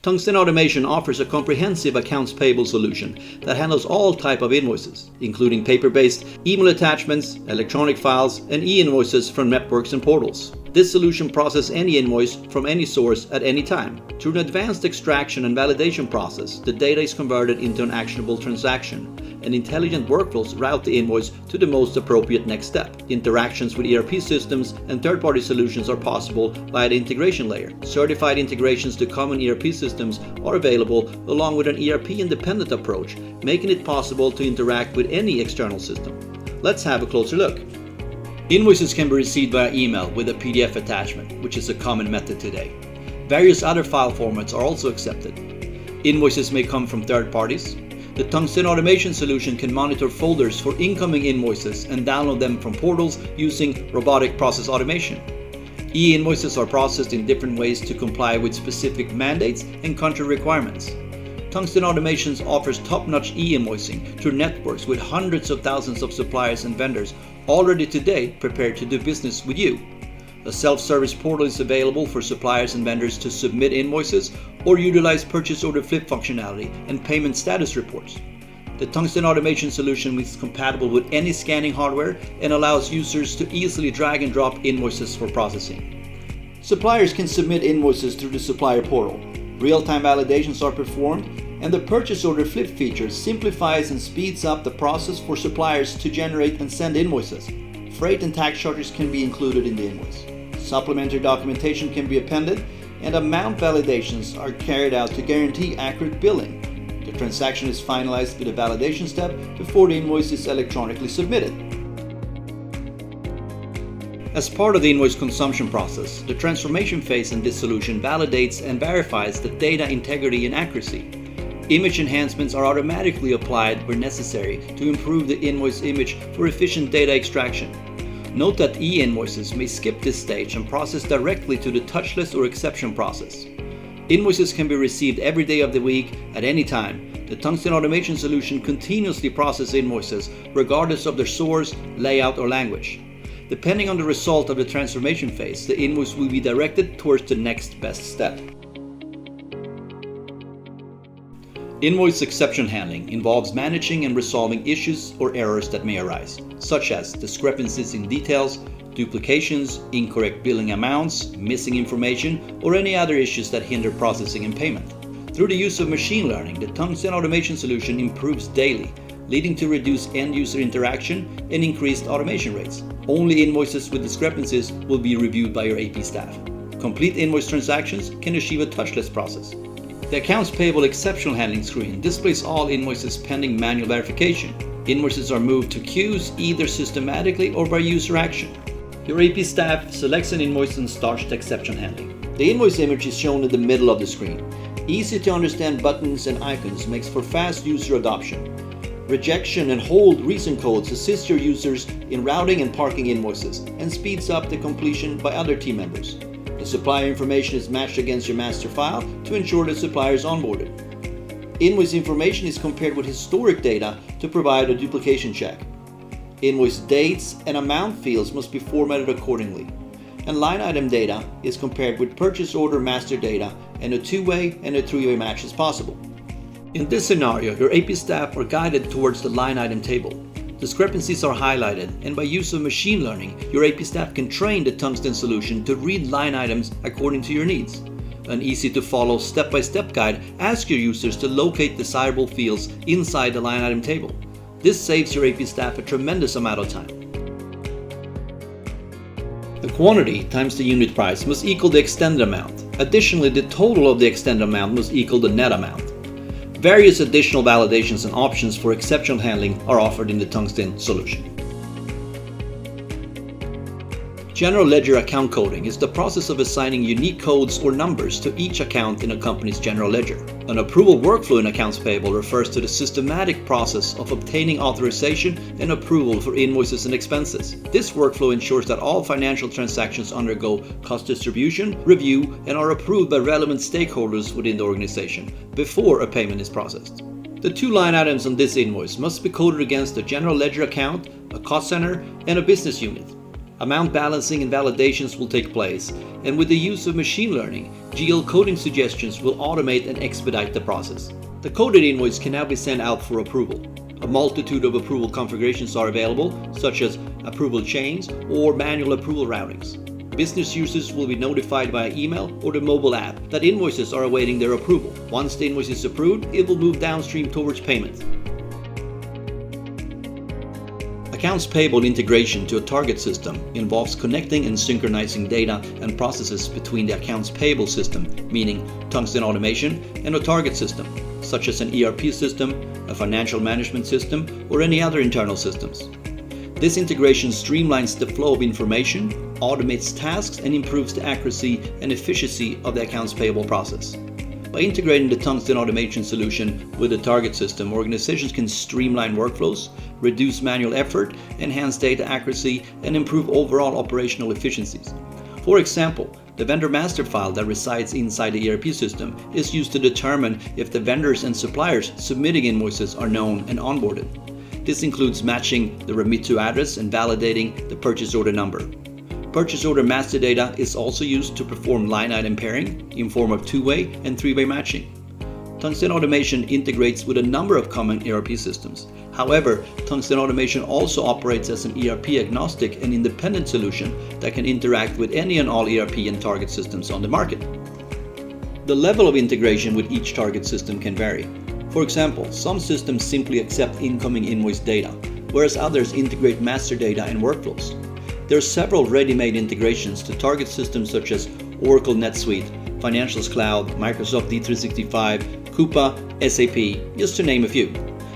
Tungsten Automation offers a comprehensive accounts payable solution that handles all types of invoices, including paper-based, email attachments, electronic files, and e-invoices from networks and portals. This solution processes any invoice from any source at any time. Through an advanced extraction and validation process, the data is converted into an actionable transaction, and intelligent workflows route the invoice to the most appropriate next step. Interactions with ERP systems and third-party solutions are possible via the integration layer. Certified integrations to common ERP systems are available, along with an ERP-independent approach, making it possible to interact with any external system. Let's have a closer look. Invoices can be received via email with a PDF attachment, which is a common method today. Various other file formats are also accepted. Invoices may come from third parties. The Tungsten Automation solution can monitor folders for incoming invoices and download them from portals using robotic process automation. E-invoices are processed in different ways to comply with specific mandates and country requirements. Tungsten Automation offers top-notch e-invoicing through networks with hundreds of thousands of suppliers and vendors already today prepared to do business with you. A self-service portal is available for suppliers and vendors to submit invoices or utilize purchase order flip functionality and payment status reports. The Tungsten Automation solution is compatible with any scanning hardware and allows users to easily drag and drop invoices for processing. Suppliers can submit invoices through the supplier portal. Real-time validations are performed, and the purchase order flip feature simplifies and speeds up the process for suppliers to generate and send invoices. Freight and tax charges can be included in the invoice. Supplementary documentation can be appended, and amount validations are carried out to guarantee accurate billing. The transaction is finalized with a validation step before the invoice is electronically submitted. As part of the invoice consumption process, the transformation phase in this solution validates and verifies the data integrity and accuracy. Image enhancements are automatically applied where necessary to improve the invoice image for efficient data extraction. Note that e-invoices may skip this stage and process directly to the touchless or exception process. Invoices can be received every day of the week at any time. The Tungsten Automation solution continuously processes invoices regardless of their source, layout, or language. Depending on the result of the transformation phase, the invoice will be directed towards the next best step. Invoice exception handling involves managing and resolving issues or errors that may arise, such as discrepancies in details, duplications, incorrect billing amounts, missing information, or any other issues that hinder processing and payment. Through the use of machine learning, the Tungsten Automation solution improves daily, leading to reduced end-user interaction and increased automation rates. Only invoices with discrepancies will be reviewed by your AP staff. Complete invoice transactions can achieve a touchless process. The Accounts Payable Exceptional Handling screen displays all invoices pending manual verification. Invoices are moved to queues either systematically or by user action. Your AP staff selects an invoice and starts the exception handling. The invoice image is shown in the middle of the screen. Easy to understand buttons and icons makes for fast user adoption. Rejection and hold reason codes assist your users in routing and parking invoices and speeds up the completion by other team members. The supplier information is matched against your master file to ensure the supplier is onboarded. Invoice information is compared with historic data to provide a duplication check. Invoice dates and amount fields must be formatted accordingly. And line item data is compared with purchase order master data, and a two-way and a three-way match is possible. In this scenario, your AP staff are guided towards the line item table. Discrepancies are highlighted, and by use of machine learning, your AP staff can train the Tungsten solution to read line items according to your needs. An easy-to-follow step-by-step guide asks your users to locate desirable fields inside the line item table. This saves your AP staff a tremendous amount of time. The quantity times the unit price must equal the extended amount. Additionally, the total of the extended amount must equal the net amount. Various additional validations and options for exception handling are offered in the Tungsten solution. General ledger account coding is the process of assigning unique codes or numbers to each account in a company's general ledger. An approval workflow in accounts payable refers to the systematic process of obtaining authorization and approval for invoices and expenses. This workflow ensures that all financial transactions undergo cost distribution, review, and are approved by relevant stakeholders within the organization before a payment is processed. The two line items on this invoice must be coded against a general ledger account, a cost center, and a business unit. Amount balancing and validations will take place, and with the use of machine learning, GL coding suggestions will automate and expedite the process. The coded invoice can now be sent out for approval. A multitude of approval configurations are available, such as approval chains or manual approval routings. Business users will be notified via email or the mobile app that invoices are awaiting their approval. Once the invoice is approved, it will move downstream towards payment. Accounts payable integration to a target system involves connecting and synchronizing data and processes between the accounts payable system, meaning Tungsten automation, and a target system, such as an ERP system, a financial management system, or any other internal systems. This integration streamlines the flow of information, automates tasks, and improves the accuracy and efficiency of the accounts payable process. By integrating the Tungsten automation solution with the target system, organizations can streamline workflows, reduce manual effort, enhance data accuracy, and improve overall operational efficiencies. For example, the vendor master file that resides inside the ERP system is used to determine if the vendors and suppliers submitting invoices are known and onboarded. This includes matching the remit to address and validating the purchase order number. Purchase order master data is also used to perform line item pairing in form of two-way and three-way matching. Tungsten automation integrates with a number of common ERP systems. However, Tungsten automation also operates as an ERP agnostic and independent solution that can interact with any and all ERP and target systems on the market. The level of integration with each target system can vary. For example, some systems simply accept incoming invoice data, whereas others integrate master data and workflows. There are several ready-made integrations to target systems such as Oracle NetSuite, Financials Cloud, Microsoft D365, Coupa, SAP, just to name a few.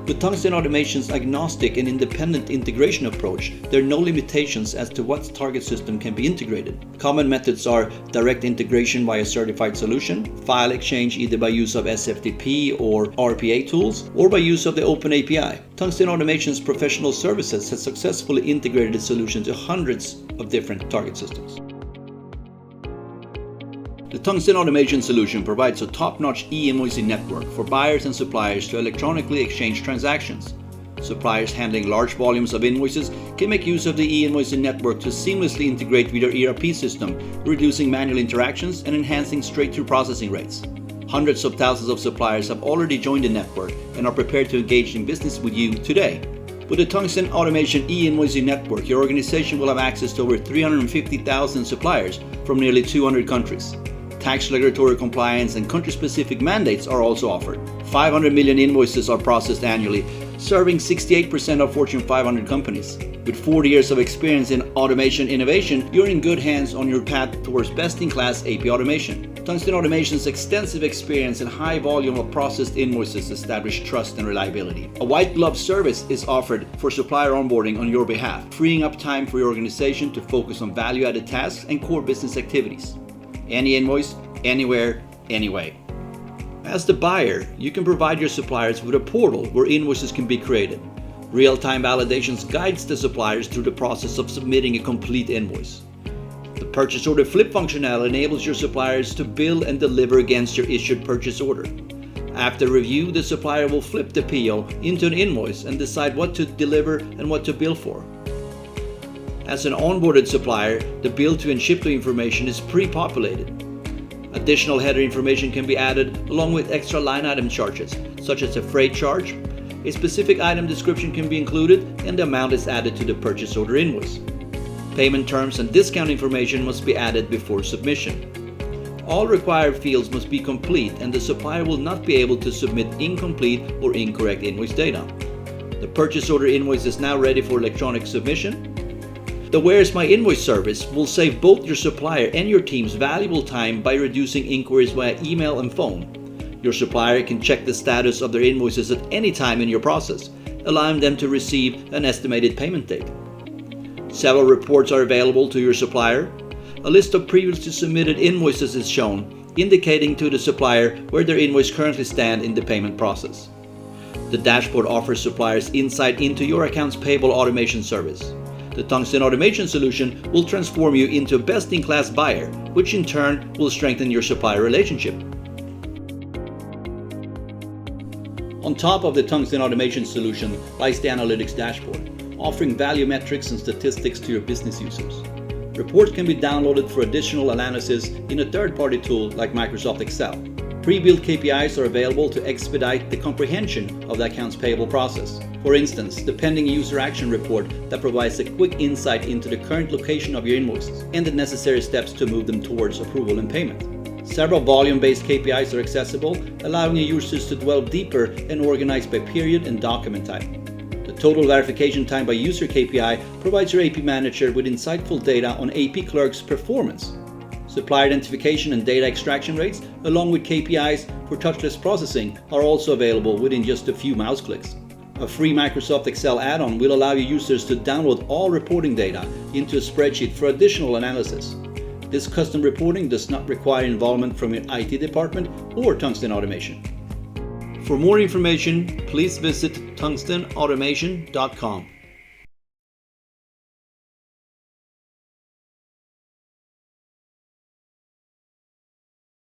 With Tungsten Automation's agnostic and independent integration approach, there are no limitations as to what target system can be integrated. Common methods are direct integration via certified solution, file exchange either by use of SFTP or RPA tools, or by use of the Open API. Tungsten Automation's professional services has successfully integrated the solution to hundreds of different target systems. The Tungsten automation solution provides a top-notch e-invoicing network for buyers and suppliers to electronically exchange transactions. Suppliers handling large volumes of invoices can make use of the e-invoicing network to seamlessly integrate with their ERP system, reducing manual interactions and enhancing straight-through processing rates. Hundreds of thousands of suppliers have already joined the network and are prepared to engage in business with you today. With the Tungsten Automation e-invoicing network, your organization will have access to over 350,000 suppliers from nearly 200 countries. Tax regulatory compliance and country-specific mandates are also offered. 500 million invoices are processed annually, serving 68% of Fortune 500 companies. With 40 years of experience in automation innovation, you're in good hands on your path towards best-in-class AP automation. Tungsten Automation's extensive experience and high volume of processed invoices establish trust and reliability. A white glove service is offered for supplier onboarding on your behalf, freeing up time for your organization to focus on value-added tasks and core business activities. Any invoice, anywhere, anyway. As the buyer, you can provide your suppliers with a portal where invoices can be created. Real-time validations guides the suppliers through the process of submitting a complete invoice. The purchase order flip functionality enables your suppliers to bill and deliver against your issued purchase order. After review, the supplier will flip the PO into an invoice and decide what to deliver and what to bill for. As an onboarded supplier, the bill to and ship to information is pre-populated. Additional header information can be added along with extra line item charges, such as a freight charge. A specific item description can be included and the amount is added to the purchase order invoice. Payment terms and discount information must be added before submission. All required fields must be complete and the supplier will not be able to submit incomplete or incorrect invoice data. The purchase order invoice is now ready for electronic submission. The Where's My Invoice service will save both your supplier and your team's valuable time by reducing inquiries via email and phone. Your supplier can check the status of their invoices at any time in your process, allowing them to receive an estimated payment date. Several reports are available to your supplier. A list of previously submitted invoices is shown, indicating to the supplier where their invoice currently stands in the payment process. The dashboard offers suppliers insight into your accounts payable automation service. The Tungsten Automation solution will transform you into a best-in-class buyer, which in turn will strengthen your supplier relationship. On top of the Tungsten Automation solution lies the Analytics dashboard. offering value metrics and statistics to your business users. Reports can be downloaded for additional analysis in a third-party tool like Microsoft Excel. Pre-built KPIs are available to expedite the comprehension of the accounts payable process. For instance, the pending user action report that provides a quick insight into the current location of your invoices and the necessary steps to move them towards approval and payment. Several volume-based KPIs are accessible, allowing your users to delve deeper and organize by period and document type. The total verification time by user KPI provides your AP manager with insightful data on AP clerks' performance. Supplier identification and data extraction rates, along with KPIs for touchless processing, are also available within just a few mouse clicks. A free Microsoft Excel add-on will allow your users to download all reporting data into a spreadsheet for additional analysis. This custom reporting does not require involvement from your IT department or Tungsten Automation. For more information, please visit tungstenautomation.com.